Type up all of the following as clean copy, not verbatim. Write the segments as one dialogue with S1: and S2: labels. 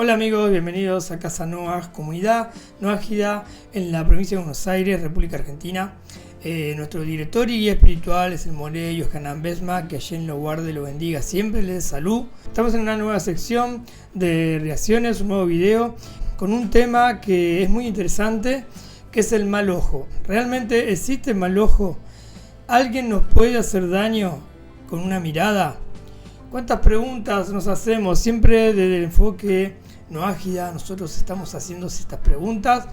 S1: Hola amigos, bienvenidos a Casa Noaj, comunidad noágida en la provincia de Buenos Aires, República Argentina. Nuestro director y guía espiritual es el Moré Yohanan Besma, que allí lo guarde y lo bendiga siempre, les salud. Estamos en una nueva sección de reacciones, un nuevo video con un tema que es muy interesante, que es el mal ojo. ¿Realmente existe el mal ojo? ¿Alguien nos puede hacer daño con una mirada? ¿Cuántas preguntas nos hacemos? Siempre desde el enfoque noágida nosotros estamos haciendo estas preguntas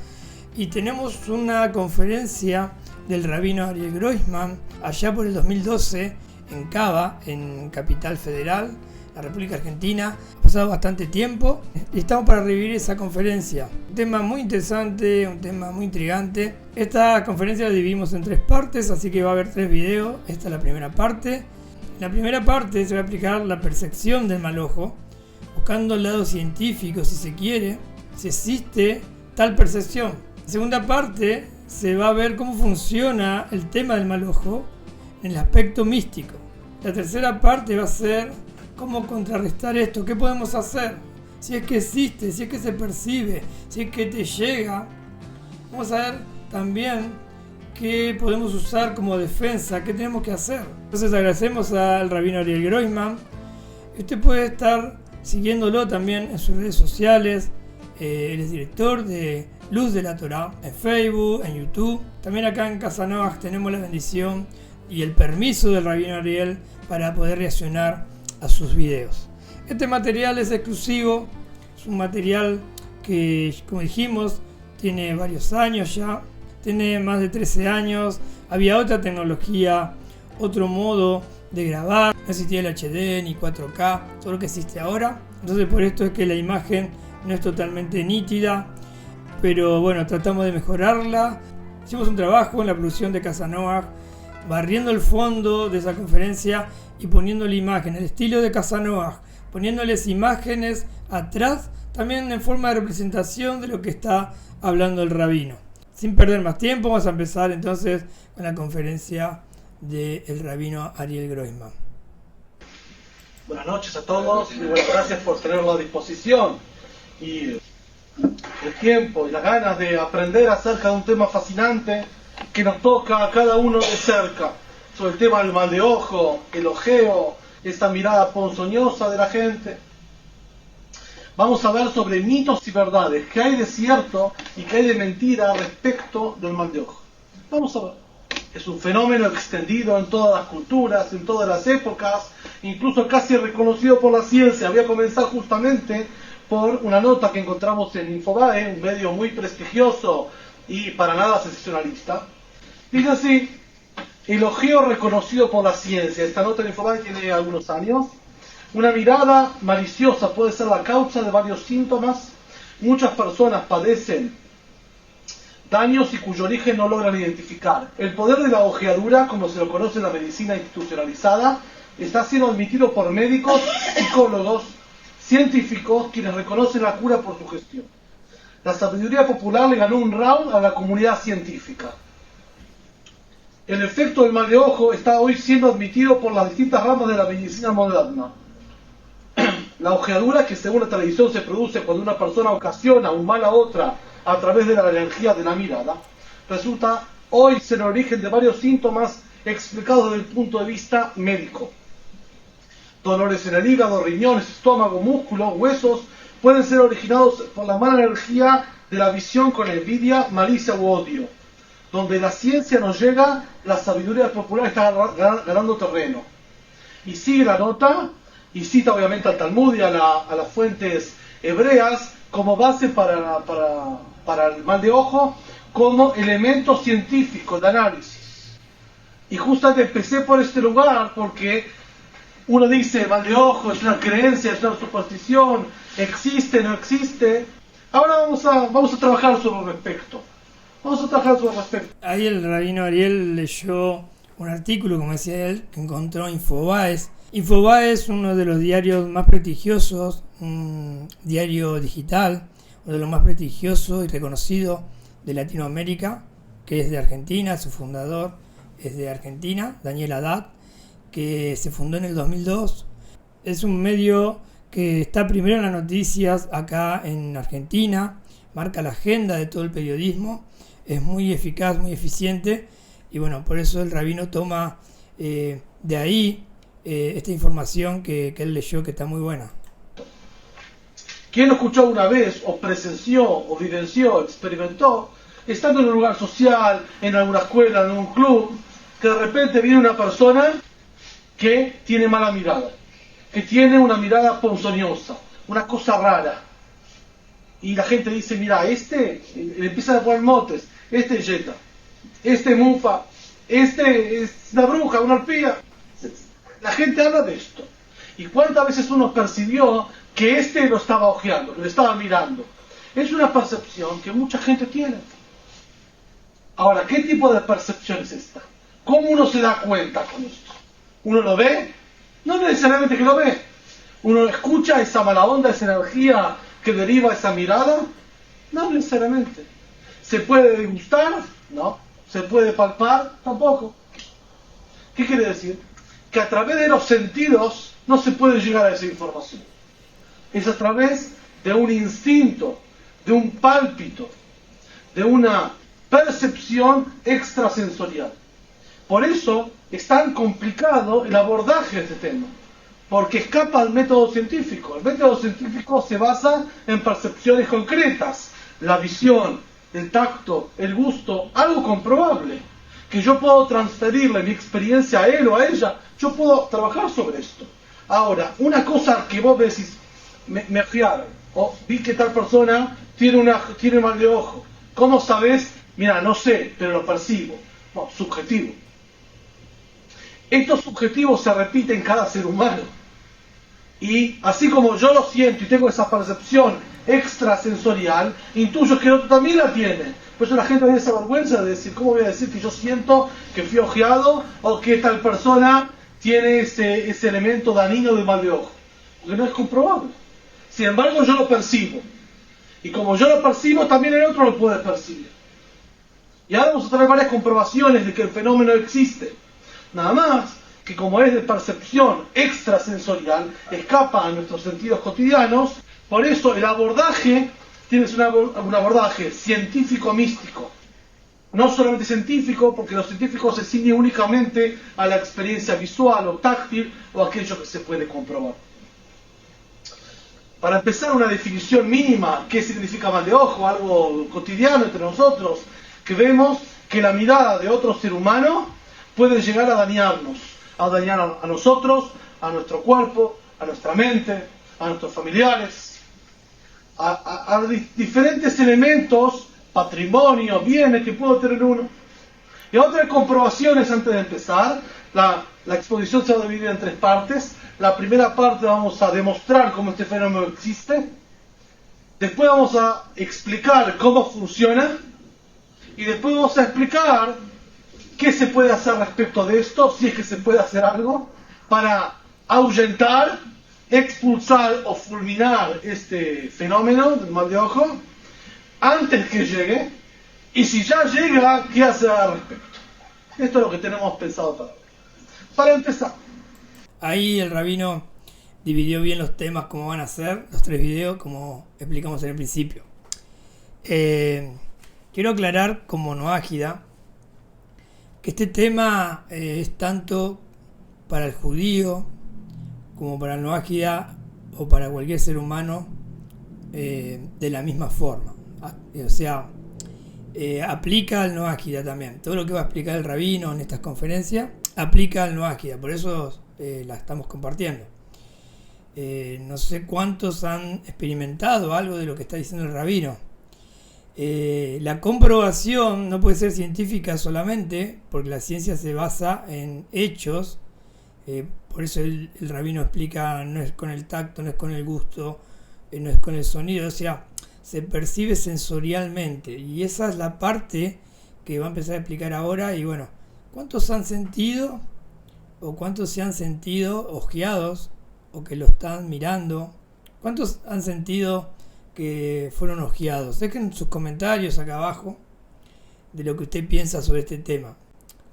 S1: y tenemos una conferencia del rabino Ariel Groisman allá por el 2012 en Cava, en Capital Federal, la República Argentina. Ha pasado bastante tiempo y estamos para revivir esa conferencia. Un tema muy interesante, un tema muy intrigante. Esta conferencia la dividimos en 3 partes, así que va a haber 3 videos. Esta es la primera parte. En la primera parte se va a aplicar la percepción del mal ojo, buscando el lado científico, si se quiere, si existe tal percepción. En la segunda parte se va a ver cómo funciona el tema del mal ojo en el aspecto místico. La tercera parte va a ser cómo contrarrestar esto, qué podemos hacer, si es que existe, si es que se percibe, si es que te llega. Vamos a ver también qué podemos usar como defensa, qué tenemos que hacer. Entonces agradecemos al rabino Ariel Groisman. Usted puede estar siguiéndolo también en sus redes sociales. Él es director de Luz de la Torá en Facebook, en YouTube. También acá en Casa Noaj tenemos la bendición y el permiso del rabino Ariel para poder reaccionar a sus videos. Este material es exclusivo, es un material que, como dijimos, tiene varios años ya. Tiene más de 13 años, había otra tecnología, otro modo de grabar, no existía el HD ni 4K, todo lo que existe ahora. Entonces por esto es que la imagen no es totalmente nítida, pero bueno, tratamos de mejorarla. Hicimos un trabajo en la producción de Casa Noaj, barriendo el fondo de esa conferencia y poniéndole imagen, el estilo de Casa Noaj, poniéndoles imágenes atrás, también en forma de representación de lo que está hablando el rabino. Sin perder más tiempo, vamos a empezar entonces con la conferencia del rabino Ariel Groisman.
S2: Buenas noches a todos y buenas gracias por tenerlo a disposición y el tiempo y las ganas de aprender acerca de un tema fascinante que nos toca a cada uno de cerca, sobre el tema del mal de ojo, el ojeo, esta mirada ponzoñosa de la gente. Vamos a ver sobre mitos y verdades, qué hay de cierto y qué hay de mentira respecto del mal de ojo. Vamos a ver. Es un fenómeno extendido en todas las culturas, en todas las épocas, incluso casi reconocido por la ciencia. Voy a comenzar justamente por una nota que encontramos en Infobae, un medio muy prestigioso y para nada sensacionalista. Dice así: el ojeo reconocido por la ciencia. Esta nota en Infobae tiene algunos años. Una mirada maliciosa puede ser la causa de varios síntomas. Muchas personas padecen daños y cuyo origen no logran identificar. El poder de la ojeadura, como se lo conoce en la medicina institucionalizada, está siendo admitido por médicos, psicólogos, científicos, quienes reconocen la cura por su gestión. La sabiduría popular le ganó un round a la comunidad científica. El efecto del mal de ojo está hoy siendo admitido por las distintas ramas de la medicina moderna. La ojeadura, que según la tradición se produce cuando una persona ocasiona un mal a otra a través de la energía de la mirada, resulta hoy ser el origen de varios síntomas explicados desde el punto de vista médico. Dolores en el hígado, riñones, estómago, músculos, huesos pueden ser originados por la mala energía de la visión con envidia, malicia u odio. Donde la ciencia nos llega, la sabiduría popular está ganando terreno. Y sigue la nota y cita obviamente al Talmud y a las fuentes hebreas como base para el mal de ojo, como elemento científico de análisis. Y justamente empecé por este lugar porque uno dice, el mal de ojo es una creencia, es una superstición, existe, no existe. Ahora vamos a trabajar sobre el respecto.
S1: Ahí el rabino Ariel leyó un artículo, como decía él, que encontró en Infobae. Infobae es uno de los diarios más prestigiosos, un diario digital, uno de los más prestigiosos y reconocidos de Latinoamérica, que es de Argentina. Su fundador es de Argentina, Daniel Haddad, que se fundó en el 2002. Es un medio que está primero en las noticias acá en Argentina, marca la agenda de todo el periodismo, es muy eficaz, muy eficiente, y bueno, por eso el rabino toma de ahí esta información que él leyó, que está muy buena.
S2: ¿Quién lo escuchó una vez, o presenció, o vivenció, experimentó, estando en un lugar social, en alguna escuela, en un club, que de repente viene una persona que tiene mala mirada, que tiene una mirada ponzoñosa, una cosa rara? Y la gente dice, mira, le empiezan a poner motes, este es yeta, este mufa, este es una bruja, una arpía. La gente habla de esto. ¿Y cuántas veces uno percibió que lo estaba ojeando, lo estaba mirando? Es una percepción que mucha gente tiene. Ahora, ¿qué tipo de percepción es esta? ¿Cómo uno se da cuenta con esto? ¿Uno lo ve? No necesariamente que lo ve. ¿Uno escucha esa mala onda, esa energía que deriva esa mirada? No necesariamente. ¿Se puede degustar? No. ¿Se puede palpar? Tampoco. ¿Qué quiere decir? Que a través de los sentidos no se puede llegar a esa información. Es a través de un instinto, de un pálpito, de una percepción extrasensorial. Por eso es tan complicado el abordaje de este tema, porque escapa al método científico. El método científico se basa en percepciones concretas, la visión, el tacto, el gusto, algo comprobable, que yo puedo transferirle mi experiencia a él o a ella, yo puedo trabajar sobre esto. Ahora, una cosa que vos decís, me ojearon, o vi que tal persona tiene mal de ojo, ¿cómo sabés? Mira, no sé, pero lo percibo. No, subjetivo. Estos subjetivos se repiten en cada ser humano. Y así como yo lo siento y tengo esa percepción extrasensorial, intuyo que el otro también la tiene. Por eso la gente tiene esa vergüenza de decir, ¿cómo voy a decir que yo siento que fui ojeado o que tal persona tiene ese elemento dañino de mal de ojo? Porque no es comprobable. Sin embargo, yo lo percibo. Y como yo lo percibo, también el otro lo puede percibir. Y ahora vamos a tener varias comprobaciones de que el fenómeno existe. Nada más que como es de percepción extrasensorial, escapa a nuestros sentidos cotidianos. Por eso el abordaje tiene un abordaje científico-místico. No solamente científico, porque los científicos se ciñen únicamente a la experiencia visual o táctil o aquello que se puede comprobar. Para empezar, una definición mínima, ¿qué significa mal de ojo? Algo cotidiano entre nosotros, que vemos que la mirada de otro ser humano puede llegar a dañarnos, a dañar a nosotros, a nuestro cuerpo, a nuestra mente, a nuestros familiares, a diferentes elementos, patrimonio, bienes que puedo tener uno. Y otras comprobaciones antes de empezar. La exposición se va a dividir en 3 partes. La primera parte vamos a demostrar cómo este fenómeno existe. Después vamos a explicar cómo funciona. Y después vamos a explicar qué se puede hacer respecto de esto, si es que se puede hacer algo, para ahuyentar, expulsar o fulminar este fenómeno del mal de ojo antes que llegue. Y si ya llega, ¿qué hacer al respecto? Esto es lo que tenemos pensado para hoy. Para empezar.
S1: Ahí el rabino dividió bien los temas, cómo van a ser los 3 videos, como explicamos en el principio. Quiero aclarar como noágida que este tema es tanto para el judío como para el noágida o para cualquier ser humano de la misma forma. O sea, aplica al noágida también. Todo lo que va a explicar el rabino en estas conferencias aplica al noágida, por eso la estamos compartiendo. No sé cuántos han experimentado algo de lo que está diciendo el rabino. La comprobación no puede ser científica solamente, porque la ciencia se basa en hechos. Por eso el rabino explica, no es con el tacto, no es con el gusto, no es con el sonido, o sea, se percibe sensorialmente. Y esa es la parte que va a empezar a explicar ahora. Y bueno, ¿cuántos han sentido o cuántos se han sentido ojeados o que lo están mirando? ¿Cuántos han sentido que fueron ojeados? Dejen sus comentarios acá abajo de lo que usted piensa sobre este tema.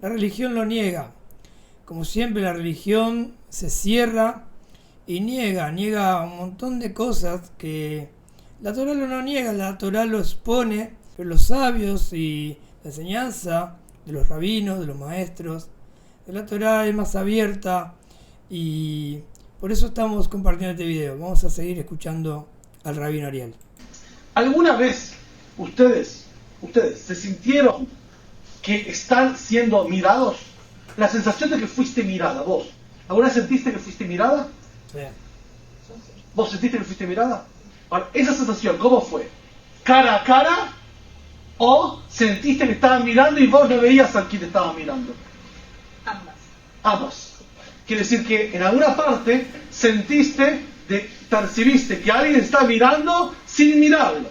S1: La religión lo niega. Como siempre, la religión se cierra y niega un montón de cosas que la Torá no niega, la Torá lo expone, pero los sabios y la enseñanza de los rabinos, de los maestros, de la Torá es más abierta y por eso estamos compartiendo este video. Vamos a seguir escuchando al rabino Ariel.
S2: ¿Alguna vez ustedes se sintieron que están siendo mirados? La sensación de que fuiste mirada, vos. ¿Alguna vez sentiste que fuiste mirada?
S1: Sí.
S2: ¿Vos sentiste que fuiste mirada? Ahora, esa sensación, ¿cómo fue? ¿Cara a cara? ¿O sentiste que estaban mirando y vos no veías a quién te estaban mirando? Ambas. Quiere decir que en alguna parte percibiste que alguien está mirando sin mirarlo.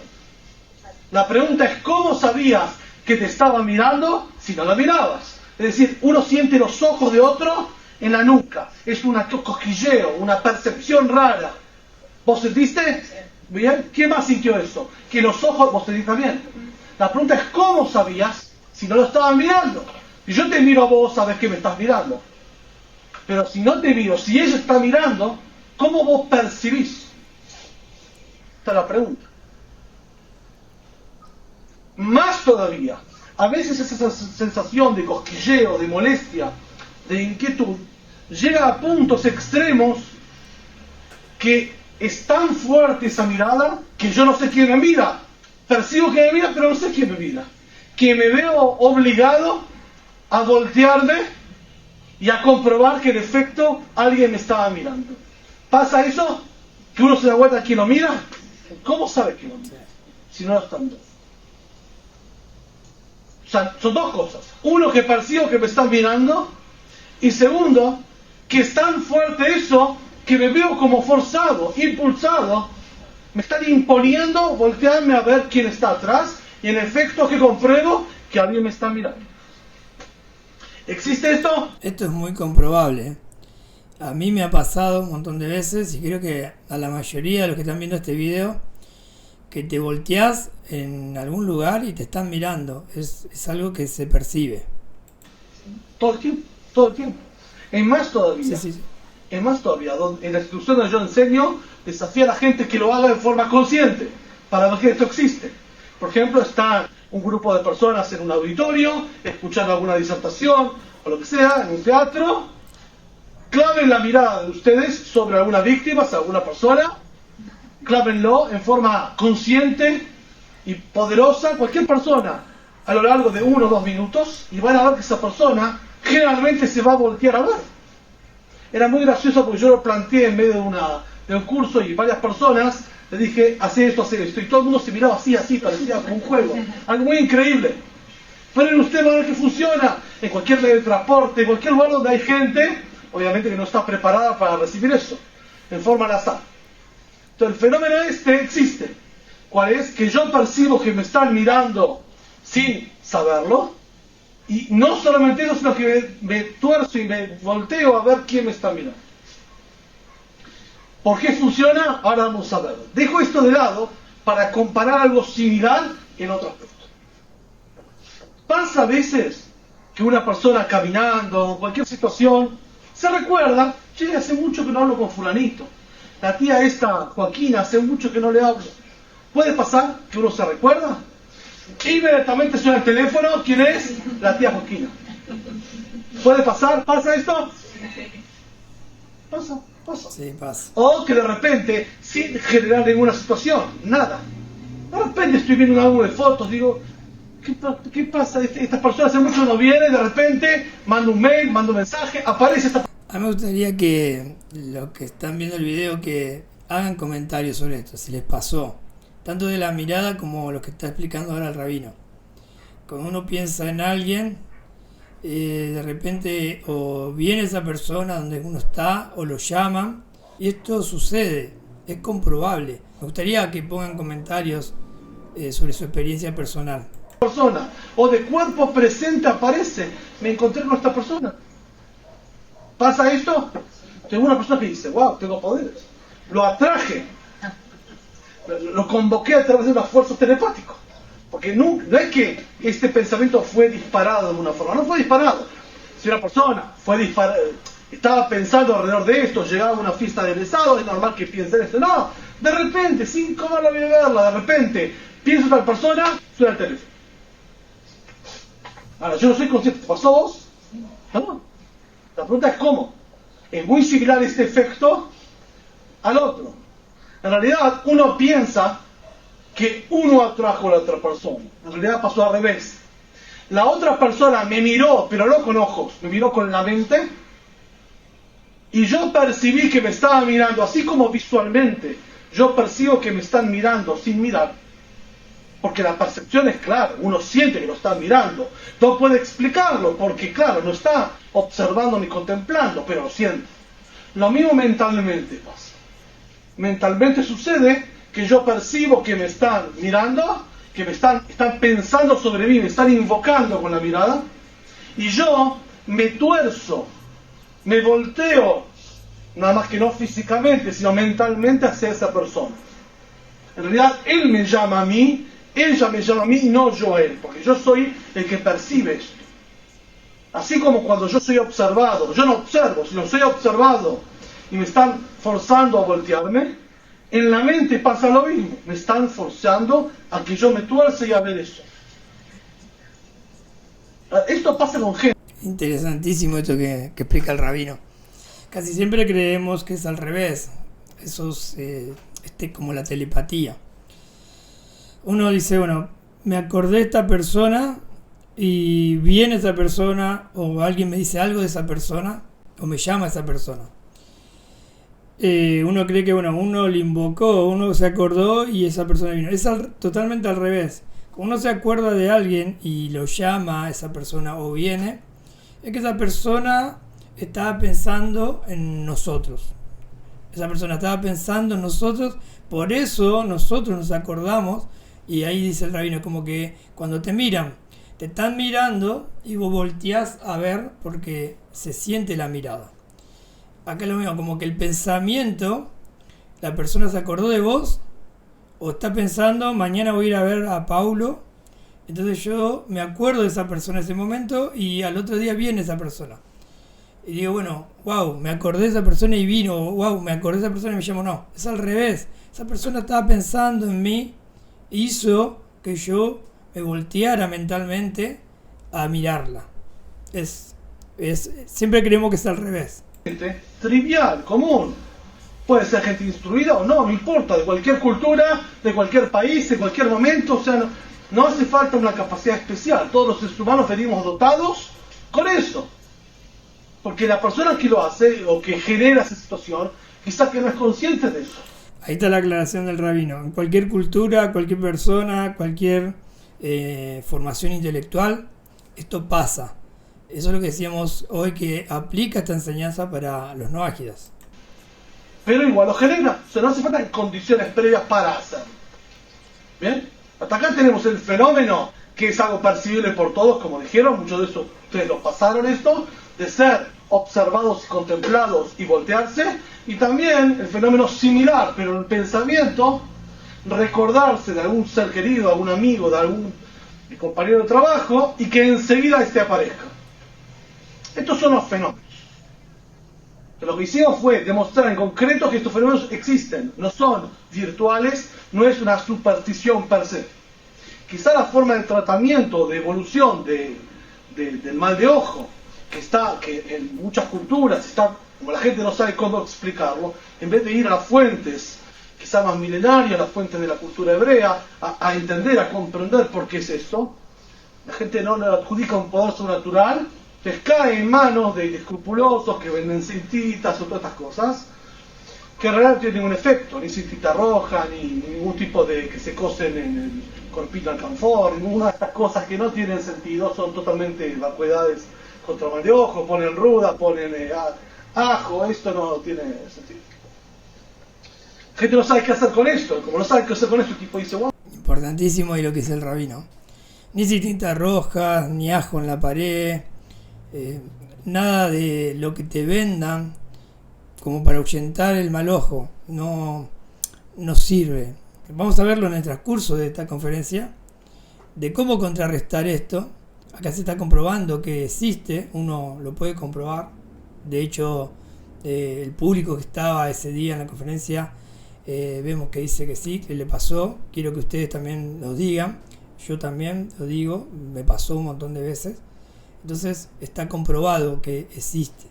S2: La pregunta es, ¿cómo sabías que te estaba mirando si no lo mirabas? Es decir, uno siente los ojos de otro en la nuca. Es un cosquilleo, una percepción rara. ¿Vos sentiste? ¿Bien? ¿Quién más sintió eso? Que los ojos, vos sentiste también. La pregunta es, ¿cómo sabías si no lo estaban mirando? Si yo te miro a vos, sabes que me estás mirando. Pero si no te miro, si ella está mirando, ¿cómo vos percibís? Esta es la pregunta. Más todavía, a veces esa sensación de cosquilleo, de molestia, de inquietud, llega a puntos extremos que es tan fuerte esa mirada que yo no sé quién me mira. Percibo que me mira, pero no sé quién me mira. Que me veo obligado a voltearme y a comprobar que en efecto alguien me estaba mirando. ¿Pasa eso? ¿Que uno se da vuelta a quien lo mira? ¿Cómo sabe que lo mira? Si no lo están viendo. O sea, son dos cosas. Uno, que percibo que me están mirando. Y segundo, que es tan fuerte eso que me veo como forzado, impulsado. Me están imponiendo voltearme a ver quién está atrás. Y en efecto que compruebo que alguien me está mirando. ¿Existe esto?
S1: Esto es muy comprobable. A mí me ha pasado un montón de veces y creo que a la mayoría de los que están viendo este video, que te volteás en algún lugar y te están mirando. Es algo que se percibe.
S2: Todo el tiempo, todo el tiempo. Es más todavía.
S1: Sí.
S2: Es más todavía. En la institución donde yo enseño, desafío a la gente que lo haga de forma consciente, para ver que esto existe. Por ejemplo, está un grupo de personas en un auditorio, escuchando alguna disertación, o lo que sea, en un teatro. Claven la mirada de ustedes sobre alguna víctima, sobre alguna persona. Clávenlo en forma consciente y poderosa, cualquier persona, a lo largo de 1 o 2 minutos, y van a ver que esa persona generalmente se va a voltear a ver. Era muy gracioso porque yo lo planteé en medio de un curso y varias personas le dije, hace esto, y todo el mundo se miraba así, parecía como un juego, algo muy increíble. Pero en usted va a ver que funciona en cualquier medio de transporte, en cualquier lugar donde hay gente, obviamente que no está preparada para recibir eso, en forma al azar. Entonces el fenómeno existe. ¿Cuál es? Que yo percibo que me están mirando sin saberlo, y no solamente eso, sino que me tuerzo y me volteo a ver quién me está mirando. ¿Por qué funciona? Ahora vamos a ver. Dejo esto de lado para comparar algo similar en otro aspecto. Pasa a veces que una persona caminando, en cualquier situación, se recuerda, che, hace mucho que no hablo con fulanito. La tía esta, Joaquina, hace mucho que no le hablo. ¿Puede pasar que uno se recuerda? Inmediatamente suena el teléfono, ¿quién es? La tía Joaquina. ¿Puede pasar? ¿Pasa esto? Pasa.
S1: Sí, pasa.
S2: O que de repente, sin generar ninguna situación, nada. De repente estoy viendo un álbum de fotos, digo, ¿qué pasa? Estas personas hace mucho no vienen, de repente mando un mail, mando un mensaje, aparece esta persona.
S1: A mí me gustaría que los que están viendo el video que hagan comentarios sobre esto, si les pasó, tanto de la mirada como lo que está explicando ahora el rabino. Cuando uno piensa en alguien, de repente o viene esa persona donde uno está o lo llaman, y esto sucede, es comprobable. Me gustaría que pongan comentarios sobre su experiencia personal.
S2: Persona, o de cuerpo presente aparece, me encontré con esta persona. ¿Pasa esto? Tengo una persona que dice, wow, tengo poderes. Lo atraje, lo convoqué a través de un esfuerzo telepático. Porque no es que este pensamiento fue disparado de alguna forma, no fue disparado. Si una persona estaba pensando alrededor de esto, llegaba a una fiesta de besados, es normal que piense en esto. No, de repente, sin comerla voy a verla, de repente, pienso en tal persona, suena el teléfono. Ahora, yo no soy consciente, ¿te pasó a vos? No. La pregunta es ¿cómo? Es muy similar este efecto al otro. En realidad, uno piensa que uno atrajo a la otra persona. En realidad pasó al revés. La otra persona me miró, pero no con ojos, me miró con la mente. Y yo percibí que me estaba mirando, así como visualmente. Yo percibo que me están mirando sin mirar. Porque la percepción es clara, uno siente que lo están mirando. No puede explicarlo, porque claro, no está observando ni contemplando, pero lo siente. Lo mismo mentalmente pasa. Mentalmente sucede que yo percibo que me están mirando, que están pensando sobre mí, me están invocando con la mirada, y yo me tuerzo, me volteo, nada más que no físicamente, sino mentalmente hacia esa persona. En realidad, él me llama a mí, ella me llama a mí y no yo a él, porque yo soy el que percibe esto. Así como cuando yo soy observado, yo no observo, sino soy observado y me están forzando a voltearme, en la mente pasa lo mismo, me están forzando a que yo me tuerce y a ver eso. Esto pasa con gente.
S1: Interesantísimo esto que explica el rabino. Casi siempre creemos que es al revés. Eso es como la telepatía. Uno dice, bueno, me acordé de esta persona y viene esa persona o alguien me dice algo de esa persona o me llama a esa persona. Uno cree que bueno, uno le invocó, uno se acordó y esa persona vino. Es totalmente al revés. Cuando uno se acuerda de alguien y lo llama a esa persona o viene, es que esa persona estaba pensando en nosotros. Esa persona estaba pensando en nosotros, por eso nosotros nos acordamos. Y ahí dice el rabino, como que cuando te miran, te están mirando y vos volteás a ver porque se siente la mirada. Acá es lo mismo, como que el pensamiento, la persona se acordó de vos o está pensando, mañana voy a ir a ver a Paulo, entonces yo me acuerdo de esa persona en ese momento y al otro día viene esa persona. Y digo, bueno, wow, me acordé de esa persona y vino, wow, me acordé de esa persona y me llamó. No, es al revés. Esa persona estaba pensando en mí, hizo que yo me volteara mentalmente a mirarla. Siempre creemos que es al revés.
S2: Trivial, común. Puede ser gente instruida o no, no importa, de cualquier cultura, de cualquier país, de cualquier momento, o sea, no hace falta una capacidad especial. Todos los seres humanos venimos dotados con eso. Porque la persona que lo hace o que genera esa situación, quizás que no es consciente de eso.
S1: Ahí está la aclaración del rabino. En cualquier cultura, cualquier persona, cualquier formación intelectual, esto pasa. Eso es lo que decíamos hoy, que aplica esta enseñanza para los no ágidas.
S2: Pero igual lo genera. O sea, no hace falta condiciones previas para hacerlo. ¿Bien? Hasta acá tenemos el fenómeno que es algo percibible por todos, como dijeron, muchos de esos ustedes lo pasaron esto, de ser observados y contemplados y voltearse, y también el fenómeno similar, pero el pensamiento, recordarse de algún ser querido, algún amigo, de algún compañero de trabajo, y que enseguida aparezca. Estos son los fenómenos. Lo que hicimos fue demostrar en concreto que estos fenómenos existen, no son virtuales, no es una superstición per se. Quizá la forma de tratamiento, de evolución del mal de ojo, que en muchas culturas está, como la gente no sabe cómo explicarlo, en vez de ir a las fuentes quizá más milenarias, las fuentes de la cultura hebrea, a entender, a comprender por qué es esto, la gente no le adjudica un poder sobrenatural, les cae en manos de escrupulosos que venden cintitas o todas estas cosas, que en realidad no tienen ningún efecto, ni cintita roja, ni ningún tipo de que se cosen en el corpito alcanfor, ninguna de estas cosas que no tienen sentido, son totalmente vacuidades contra el mal de ojo, ponen ruda, ponen ajo, esto no tiene sentido. La gente no sabe qué hacer con esto, como no sabe qué hacer con esto, el tipo dice, wow.
S1: Importantísimo y lo que dice el rabino. Ni cinta roja, ni ajo en la pared, nada de lo que te vendan como para ahuyentar el mal ojo, no sirve. Vamos a verlo en el transcurso de esta conferencia, de cómo contrarrestar esto. Acá se está comprobando que existe, uno lo puede comprobar, De hecho, el público que estaba ese día en la conferencia, vemos que dice que sí, que le pasó. Quiero que ustedes también lo digan. Yo también lo digo, me pasó un montón de veces. Entonces está comprobado que existe.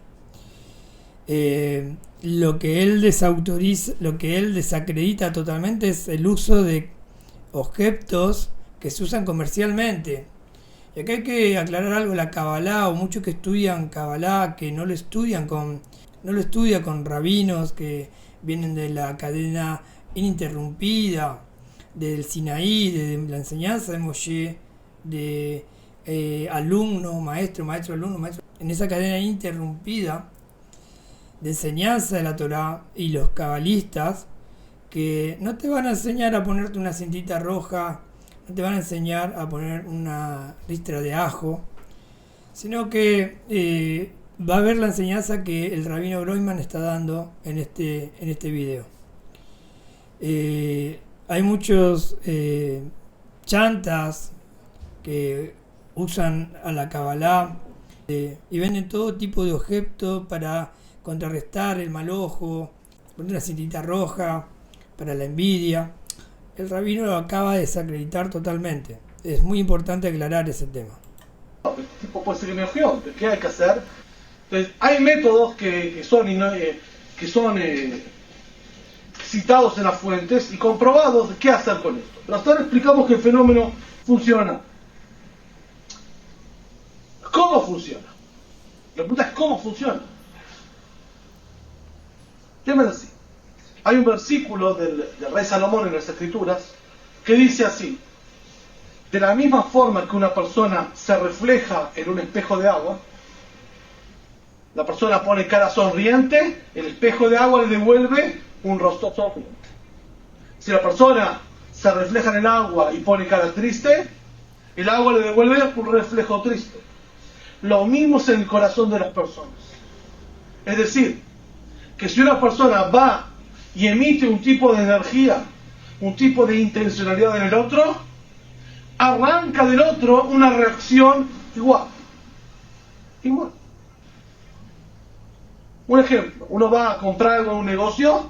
S1: Lo que él desautoriza, lo que él desacredita totalmente es el uso de objetos que se usan comercialmente. Y acá hay que aclarar algo: la Kabbalah, o muchos que estudian Kabbalah, que no lo estudian con rabinos que vienen de la cadena ininterrumpida del Sinaí, de la enseñanza de Moshe, de alumno, maestro, alumno, maestro, en esa cadena ininterrumpida de enseñanza de la Torá, y los cabalistas que no te van a enseñar a ponerte una cintita roja, no te van a enseñar a poner una ristra de ajo, sino que va a haber la enseñanza que el rabino Groisman está dando en este video. Hay muchos chantas que usan a la Kabbalah y venden todo tipo de objetos para contrarrestar el mal ojo, poner una cintita roja para la envidia. El rabino lo acaba de desacreditar totalmente. Es muy importante aclarar ese tema.
S2: Este tipo puede ser energía. ¿Qué hay que hacer? Entonces, hay métodos que son citados en las fuentes y comprobados de qué hacer con esto. Pero hasta ahora explicamos que el fenómeno funciona. ¿Cómo funciona? La pregunta es ¿cómo funciona? Déjame así. Hay un versículo del rey Salomón en las Escrituras que dice así: de la misma forma que una persona se refleja en un espejo de agua, la persona pone cara sonriente, el espejo de agua le devuelve un rostro sonriente. Si la persona se refleja en el agua y pone cara triste, el agua le devuelve un reflejo triste. Lo mismo es en el corazón de las personas. Es decir, que si una persona va y emite un tipo de energía, un tipo de intencionalidad en el otro, arranca del otro una reacción igual. Un ejemplo: uno va a comprar algo en un negocio,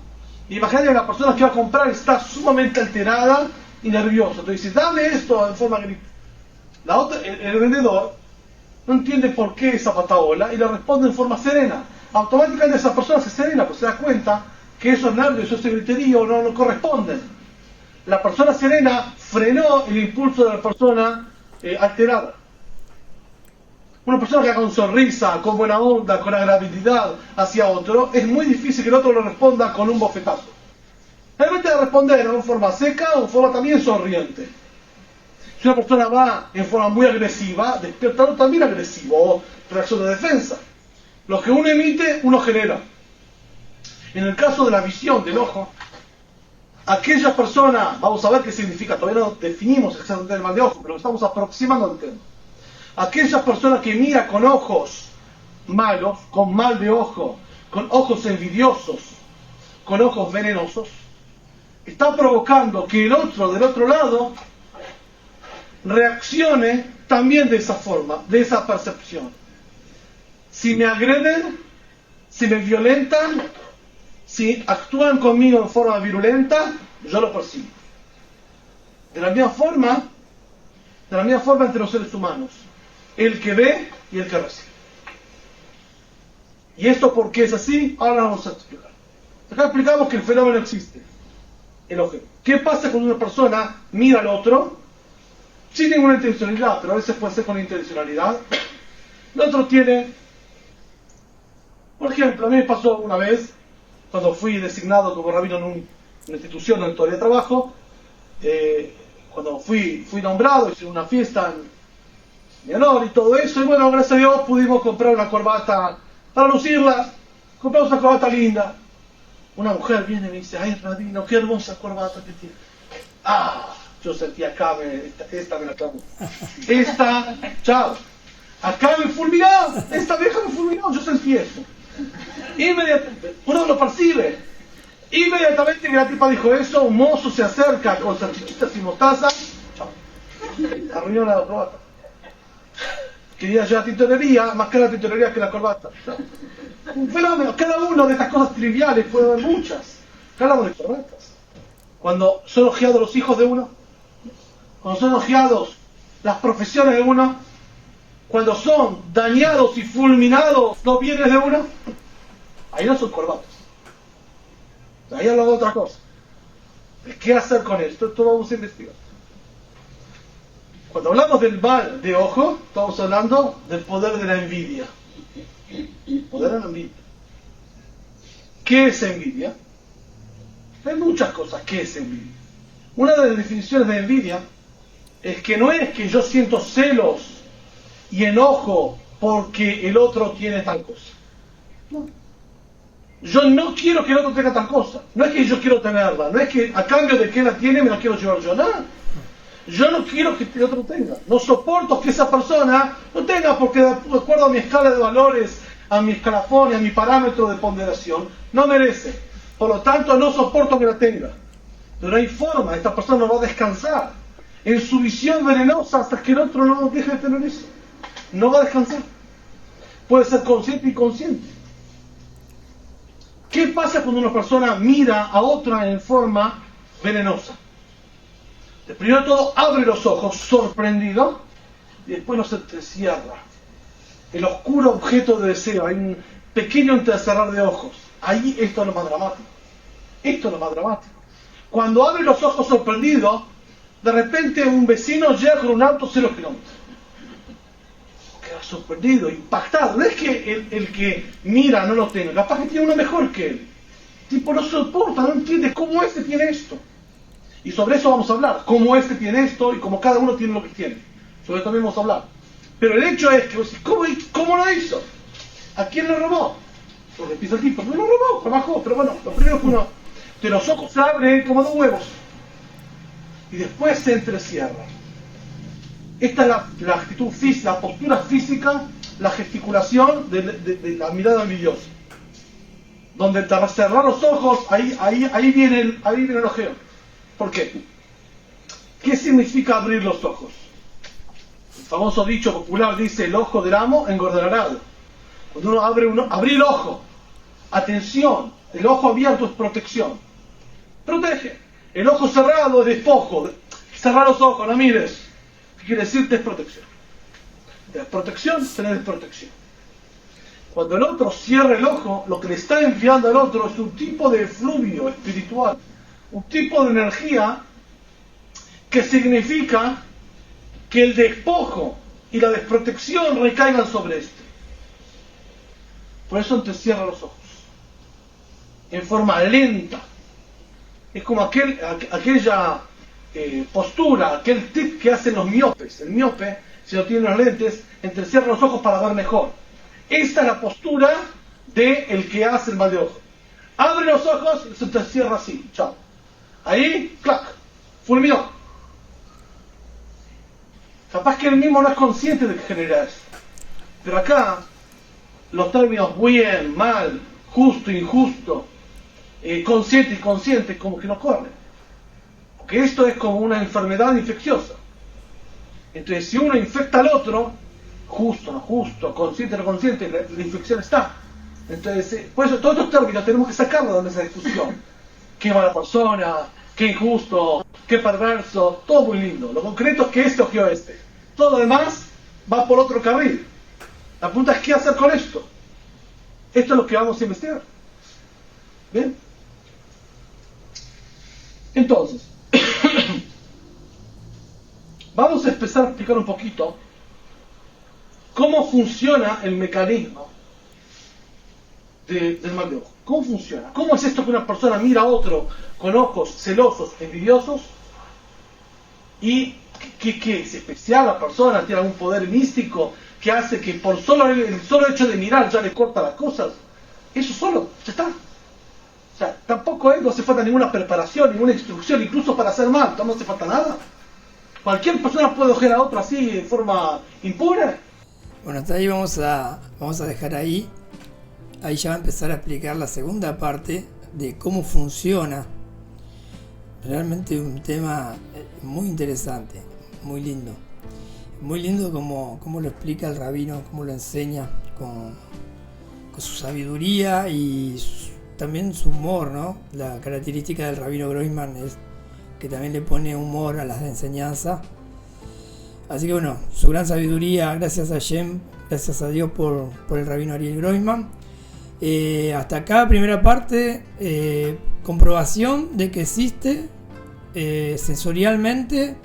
S2: y imagínate que la persona que va a comprar está sumamente alterada y nerviosa. Entonces dice, dame esto en forma grita. El vendedor no entiende por qué esa patabola y le responde en forma serena. Automáticamente esa persona se serena, pues se da cuenta que esos nervios, ese griterío no corresponden. La persona serena frenó el impulso de la persona alterada. Una persona que haga con sonrisa, con buena onda, con agradabilidad hacia otro, es muy difícil que el otro le responda con un bofetazo. Realmente de responder en forma seca o en forma también sonriente. Si una persona va en forma muy agresiva, despierta también agresivo, o reacción de defensa. Lo que uno emite, uno genera. En el caso de la visión del ojo, aquella persona, vamos a ver qué significa, todavía no definimos exactamente el mal de ojo, pero estamos aproximando al tema. Aquella persona que mira con ojos malos, con mal de ojo, con ojos envidiosos, con ojos venenosos, está provocando que el otro del otro lado reaccione también de esa forma, de esa percepción. Si me agreden, si me violentan, si actúan conmigo en forma virulenta, yo lo percibo. De la misma forma entre los seres humanos, el que ve y el que recibe. ¿Y esto por qué es así? Ahora vamos a explicar. Acá explicamos que el fenómeno existe, el objeto. ¿Qué pasa cuando una persona mira al otro sin ninguna intencionalidad? Pero a veces puede ser con intencionalidad. El otro tiene, por ejemplo, a mí me pasó una vez, cuando fui designado como rabino en una institución donde todavía trabajo, cuando fui nombrado, hice una fiesta en mi honor y todo eso, y bueno, gracias a Dios pudimos comprar una corbata para lucirla. Compramos una corbata linda. Una mujer viene y me dice, ay rabino, qué hermosa corbata que tiene. Yo sentí acá, esta me la clavo. Esta, chao. Acá me fulminó, esta vieja me fulminó, yo sentí eso. Inmediatamente, uno lo percibe. Inmediatamente que la tipa dijo eso, un mozo se acerca con salchichitas y mostaza, chao. Arruinó la corbata. Quería llevar tintorería, más cara la tintorería que la corbata. Chao. Un fenómeno. Cada una de estas cosas triviales, puede haber muchas. Cada una de correctas. Cuando son ojeados los hijos de uno, cuando son ojeados las profesiones de uno, cuando son dañados y fulminados los bienes de uno, ahí no son corbatas. Ahí hablo de otra cosa. ¿Qué hacer con esto? Esto lo vamos a investigar. Cuando hablamos del mal de ojo, estamos hablando del poder de la envidia. Poder de la envidia. ¿Qué es envidia? Hay muchas cosas. ¿Qué es envidia? Una de las definiciones de envidia es que no es que yo siento celos y enojo porque el otro tiene tal cosa. No. Yo no quiero que el otro tenga tal cosa. No es que yo quiero tenerla. No es que a cambio de que él la tiene me la quiero llevar yo. Nada. Yo no quiero que el otro tenga. No soporto que esa persona no tenga porque de acuerdo a mi escala de valores, a mi escalafón y a mi parámetro de ponderación, no merece. Por lo tanto, no soporto que la tenga. Pero no hay forma. Esta persona no va a descansar en su visión venenosa hasta que el otro no deje de tener eso. No va a descansar. Puede ser consciente y inconsciente. ¿Qué pasa cuando una persona mira a otra en forma venenosa? Primero de todo, abre los ojos, sorprendido, y después los entrecierra. El oscuro objeto de deseo, hay un pequeño entrecerrar de ojos. Ahí esto es lo más dramático. Esto es lo más dramático. Cuando abre los ojos sorprendido, de repente un vecino llega con un auto 0 kilómetros. Queda sorprendido, impactado. No es que el que mira no lo tenga, capaz que tiene uno mejor que él. Tipo, no soporta, no entiende cómo este tiene esto. Y sobre eso vamos a hablar, cómo este tiene esto y cómo cada uno tiene lo que tiene. Sobre eso también vamos a hablar. Pero el hecho es que, ¿cómo lo hizo? ¿A quién le robó? Porque empieza el tipo, no lo robó, trabajó, pero bueno, lo primero que uno, de los ojos se abren como dos huevos. Y después se entrecierra. Esta es la actitud física, la postura física, la gesticulación de la mirada envidiosa. Donde te cerrar los ojos, ahí viene el ojeo. ¿Por qué? ¿Qué significa abrir los ojos? El famoso dicho popular dice, el ojo del amo engorda el arado. Cuando uno abre el ojo, atención, el ojo abierto es protección. Protege. El ojo cerrado es despojo. Cerrar los ojos, no mires. ¿Qué quiere decir? Desprotección. Desprotección, tener desprotección. Cuando el otro cierra el ojo, lo que le está enviando al otro es un tipo de fluido espiritual. Un tipo de energía que significa que el despojo y la desprotección recaigan sobre este. Por eso entrecierra los ojos. En forma lenta. Es como aquella postura, aquel tip que hacen los miopes. El miope, si no tiene los lentes, entrecierra los ojos para ver mejor. Esta es la postura del que hace el mal de ojo. Abre los ojos y se entrecierra así. Chao. Ahí, clac, fulminó. Capaz que él mismo no es consciente de que genera eso. Pero acá, los términos bien, mal, justo, injusto, consciente, inconsciente, como que no corren. Porque esto es como una enfermedad infecciosa. Entonces, si uno infecta al otro, justo, no justo, consciente, no consciente, la infección está. Entonces, por eso todos estos términos tenemos que sacarlos de esa discusión. Qué mala persona, qué injusto, qué perverso, todo muy lindo. Lo concreto es que este ojeó este. Todo lo demás va por otro carril. La pregunta es qué hacer con esto. Esto es lo que vamos a investigar. ¿Bien? Entonces, vamos a empezar a explicar un poquito cómo funciona el mecanismo del mal de ojo. ¿Cómo funciona? ¿Cómo es esto que una persona mira a otro con ojos celosos, envidiosos? ¿Y qué es especial? ¿La persona tiene algún poder místico que hace que por el solo hecho de mirar ya le corta las cosas? Eso solo, ya está. O sea, tampoco no hace falta ninguna preparación, ninguna instrucción, incluso para hacer mal, no hace falta nada. Cualquier persona puede ojear a otro así de forma impura.
S1: Bueno, hasta ahí vamos a dejar ahí. Ahí ya va a empezar a explicar la segunda parte de cómo funciona. Realmente un tema muy interesante, muy lindo. Muy lindo como lo explica el rabino, cómo lo enseña con su sabiduría y también su humor, ¿no? La característica del rabino Groisman es que también le pone humor a las enseñanzas. Así que bueno, su gran sabiduría, gracias a Hashem, gracias a Dios por el rabino Ariel Groisman. Hasta acá, primera parte, comprobación de que existe sensorialmente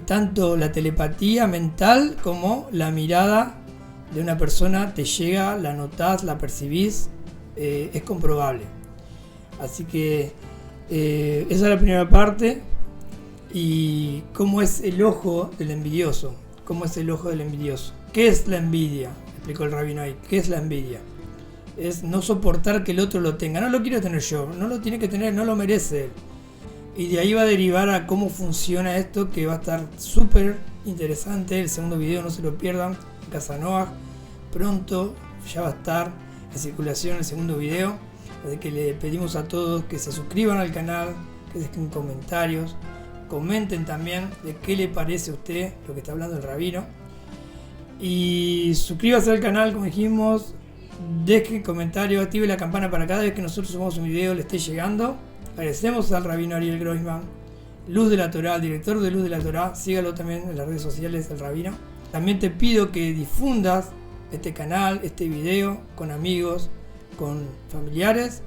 S1: tanto la telepatía mental como la mirada de una persona te llega, la notás, la percibís, es comprobable. Así que esa es la primera parte. Y cómo es el ojo del envidioso. ¿Cómo es el ojo del envidioso? ¿Qué es la envidia? Explicó el rabino ahí. ¿Qué es la envidia? Es no soportar que el otro lo tenga. No lo quiero tener yo, no lo tiene que tener, no lo merece él. Y de ahí va a derivar a cómo funciona esto, que va a estar súper interesante. El segundo video no se lo pierdan, en Casa Noah. Pronto ya va a estar en circulación el segundo video. Así que le pedimos a todos que se suscriban al canal, que dejen comentarios. Comenten también de qué le parece a usted lo que está hablando el rabino. Y suscríbase al canal, como dijimos. Deje comentario, active la campana para cada vez que nosotros subamos un video le esté llegando. Agradecemos al rabino Ariel Groisman, Luz de la Torá, el director de Luz de la Torá. Sígalo también en las redes sociales del rabino. También te pido que difundas este canal, este video con amigos, con familiares,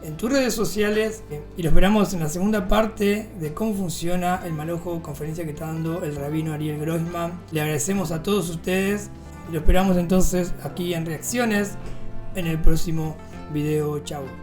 S1: en tus redes sociales, y lo esperamos en la segunda parte de cómo funciona el Malojo, conferencia que está dando el rabino Ariel Groisman. Le agradecemos a todos ustedes y lo esperamos entonces aquí en Reacciones en el próximo video. Chau.